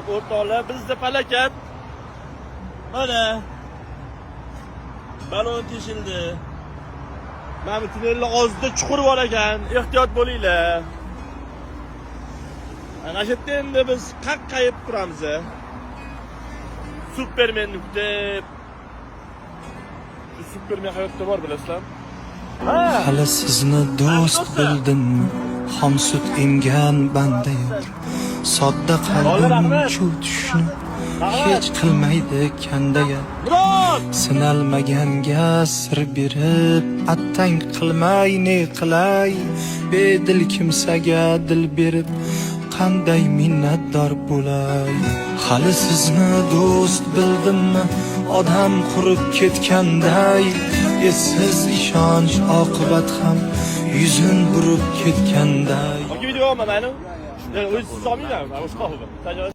Hop o'rtoqlar, bizda falokat. Mana balon teshildi. Mana bu tunnelning og'zida chuqur bor ekan, ehtiyot bo'linglar. Ana shu yerda endi biz qaqqayib turamiz. Supermen deb. Shu Supermen hayotda bor bilasizlar. Hali sizni do'st bildim, xom sut emgan bandayam. Sodda qalbim shu tushni hech qilmaydi kandaya. Sinalmaganga sir berib, attang qilmay ne qilay. Bedil kimsaga dil berib, qanday minnatdor bo'lay. Hali sizni do'st bildimmi, odam qurib ketganday. Esiz ishonch oqibat ham yuzin burib ketganday. Video olma meni. O'zingiz olmayman, boshqa oldim.